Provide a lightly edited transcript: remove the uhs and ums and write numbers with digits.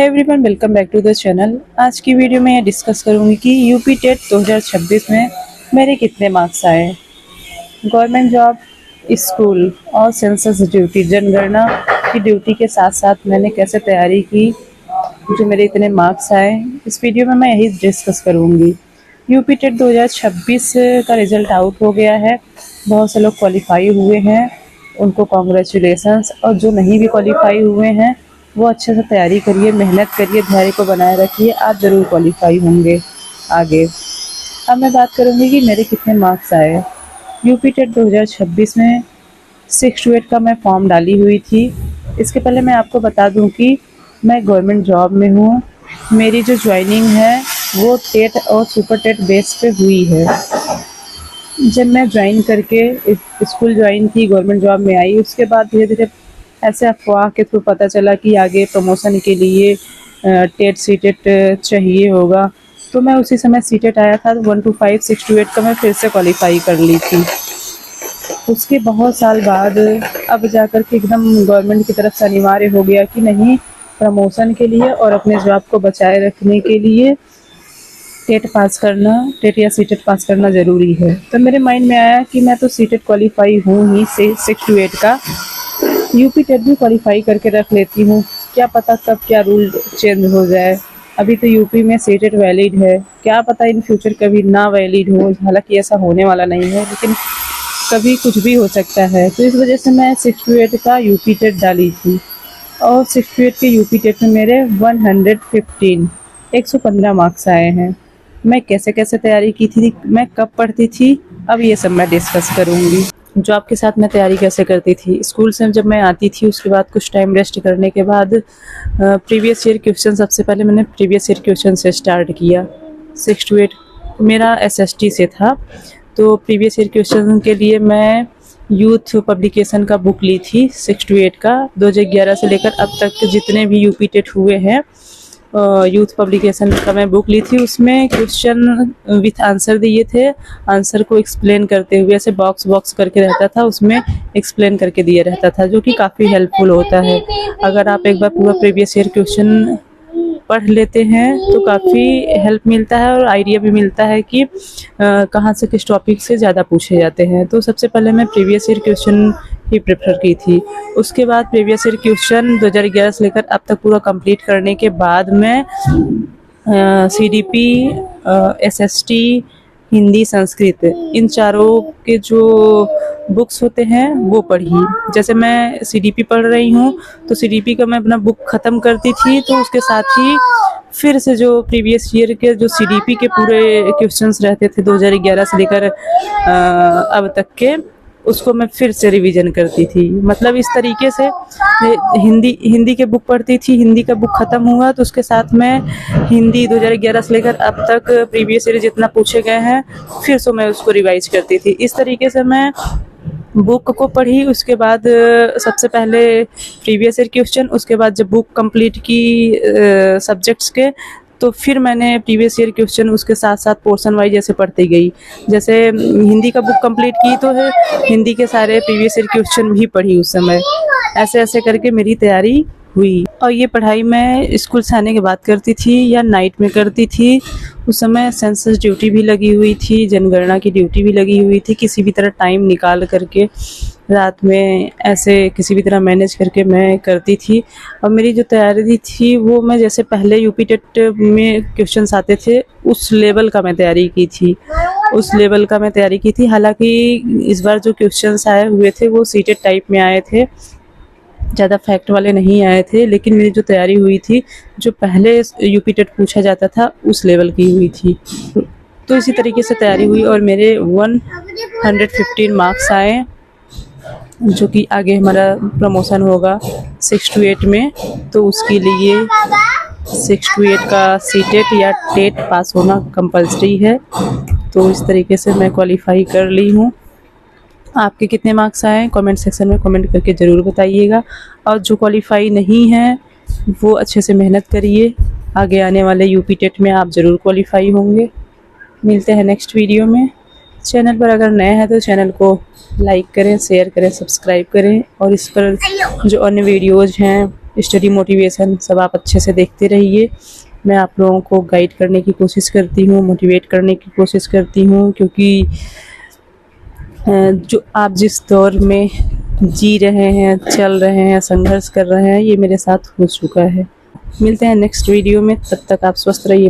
Hey everyone, welcome back to the channel. आज की video में डिस्कस करूंगी कि यूपी टेट 2026 में मेरे कितने मार्क्स आए। गवर्नमेंट जॉब, स्कूल और सेंसस ड्यूटी, जनगणना की ड्यूटी के साथ साथ मैंने कैसे तैयारी की, जो मेरे इतने मार्क्स आए, इस वीडियो में मैं यही डिस्कस करूंगी। यूपी टेट 2026 का रिजल्ट आउट हो गया है। बहुत से लोग क्वालिफाई हुए हैं, उनको कॉन्ग्रेचुलेसन्स। और जो नहीं भी क्वालिफाई हुए हैं वो अच्छे से तैयारी करिए, मेहनत करिए, धैर्य को बनाए रखिए, आप ज़रूर क्वालिफाई होंगे आगे। अब मैं बात करूँगी कि मेरे कितने मार्क्स आए। यूपी टेट 2026 में 6 to 8 का मैं फॉर्म डाली हुई थी। इसके पहले मैं आपको बता दूं कि मैं गवर्नमेंट जॉब में हूँ। मेरी जो ज्वाइनिंग है वो टेट और सुपर टेट बेस पे हुई है। जब मैं ज्वाइन करके स्कूल ज्वाइन की, गवर्नमेंट जॉब में आई, उसके बाद धीरे धीरे ऐसे अफवाह के थ्रू पता चला कि आगे प्रमोशन के लिए टेट सीटेट चाहिए होगा। तो मैं उसी समय सीटेट आया था, 1 to 5, 6 to 8 का मैं फिर से क्वालिफाई कर ली थी। उसके बहुत साल बाद अब जाकर के एकदम गवर्नमेंट की तरफ से अनिवार्य हो गया कि नहीं, प्रमोशन के लिए और अपने जॉब को बचाए रखने के लिए टेट पास करना, टेट या सीटेट पास करना ज़रूरी है। तो मेरे माइंड में आया कि मैं तो सीटेट क्वालिफाई हूँ ही से 6 to 8 का, यूपी टेट भी क्वालिफाई करके रख लेती हूँ। क्या पता कब क्या रूल चेंज हो जाए। अभी तो यूपी में सीटेट वैलिड है, क्या पता इन फ्यूचर कभी ना वैलिड हो। हालांकि ऐसा होने वाला नहीं है, लेकिन कभी कुछ भी हो सकता है। तो इस वजह से मैं 6 to 8 का यूपी टेट डाली थी और 6 to 8 के यूपी टेट में मेरे 115 मार्क्स आए हैं। मैं कैसे कैसे तैयारी की थी, मैं कब पढ़ती थी, अब ये सब मैं डिस्कस करूँगी। जॉब के साथ मैं तैयारी कैसे करती थी। स्कूल से जब मैं आती थी उसके बाद कुछ टाइम रेस्ट करने के बाद प्रीवियस ईयर क्वेश्चन, सबसे पहले मैंने प्रीवियस ईयर क्वेश्चन से स्टार्ट किया। 6 to 8 मेरा एसएसटी से था, तो प्रीवियस ईयर क्वेश्चन के लिए मैं यूथ पब्लिकेशन का बुक ली थी 6 to 8 का। 2011 से लेकर अब तक जितने भी यूपी टेट हुए हैं, यूथ पब्लिकेशन का मैं बुक ली थी। उसमें क्वेश्चन विथ आंसर दिए थे, आंसर को एक्सप्लेन करते हुए ऐसे बॉक्स बॉक्स करके रहता था, उसमें एक्सप्लेन करके दिया रहता था, जो कि काफ़ी हेल्पफुल होता है। अगर आप एक बार पूरा प्रीवियस ईयर क्वेश्चन पढ़ लेते हैं तो काफ़ी हेल्प मिलता है और आइडिया भी मिलता है कि कहाँ से किस टॉपिक से ज़्यादा पूछे जाते हैं। तो सबसे पहले मैं प्रीवियस ईयर क्वेश्चन ही प्रेफर की थी। उसके बाद प्रीवियस ईयर क्वेश्चन 2011 से लेकर अब तक पूरा कंप्लीट करने के बाद मैं सीडीपी, एसएसटी, हिंदी, संस्कृत, इन चारों के जो बुक्स होते हैं वो पढ़ी। जैसे मैं सीडीपी पढ़ रही हूँ तो सीडीपी का मैं अपना बुक ख़त्म करती थी, तो उसके साथ ही फिर से जो प्रीवियस ईयर के जो सीडीपी के पूरे क्वेश्चंस रहते थे 2011 से लेकर अब तक के, उसको मैं फिर से रिवीजन करती थी। मतलब इस तरीके से हिंदी के बुक पढ़ती थी, हिंदी का बुक ख़त्म हुआ तो उसके साथ मैं हिंदी 2011 से लेकर अब तक प्रीवियस ईयर जितना पूछे गए हैं फिर से मैं उसको रिवाइज करती थी। इस तरीके से मैं बुक को पढ़ी। उसके बाद सबसे पहले प्रीवियस ईयर क्वेश्चन, उसके बाद जब बुक कंप्लीट की सब्जेक्ट्स के, तो फिर मैंने प्रीवियस ईयर क्वेश्चन उसके साथ साथ पोर्शन वाइज जैसे पढ़ती गई। जैसे हिंदी का बुक कंप्लीट की तो है हिंदी के सारे प्रीवियस ईयर क्वेश्चन भी पढ़ी उस समय। ऐसे ऐसे करके मेरी तैयारी हुई। और ये पढ़ाई मैं स्कूल से आने के बाद करती थी या नाइट में करती थी। उस समय सेंसस ड्यूटी भी लगी हुई थी, जनगणना की ड्यूटी भी लगी हुई थी। किसी भी तरह टाइम निकाल करके रात में ऐसे किसी भी तरह मैनेज करके मैं करती थी। और मेरी जो तैयारी थी वो मैं जैसे पहले यूपी टेट में क्वेश्चंस आते थे उस लेवल का मैं तैयारी की थी, उस लेवल का मैं तैयारी की थी। हालांकि इस बार जो क्वेश्चंस आए हुए थे वो सीटेट टाइप में आए थे, ज़्यादा फैक्ट वाले नहीं आए थे। लेकिन मेरी जो तैयारी हुई थी, जो पहले यूपी टेट पूछा जाता था उस लेवल की हुई थी। तो इसी तरीके से तैयारी हुई और मेरे 115 मार्क्स आए, जो कि आगे हमारा प्रमोशन होगा 6 to 8 में। तो उसके लिए 6 to 8 का सीटेट या टेट पास होना कंपलसरी है। तो इस तरीके से मैं क्वालिफाई कर ली हूँ। आपके कितने मार्क्स आए कमेंट सेक्शन में कमेंट करके ज़रूर बताइएगा। और जो क्वालिफाई नहीं है वो अच्छे से मेहनत करिए, आगे आने वाले यूपी टेट में आप ज़रूर क्वालिफाई होंगे। मिलते हैं नेक्स्ट वीडियो में। चैनल पर अगर नए हैं तो चैनल को लाइक करें, शेयर करें, सब्सक्राइब करें। और इस पर जो अन्य वीडियोज़ हैं स्टडी मोटिवेशन सब आप अच्छे से देखते रहिए। मैं आप लोगों को गाइड करने की कोशिश करती हूँ, मोटिवेट करने की कोशिश करती हूँ, क्योंकि जो आप जिस दौर में जी रहे हैं, चल रहे हैं, संघर्ष कर रहे हैं, ये मेरे साथ हो चुका है। मिलते हैं नेक्स्ट वीडियो में, तब तक आप स्वस्थ रहिए।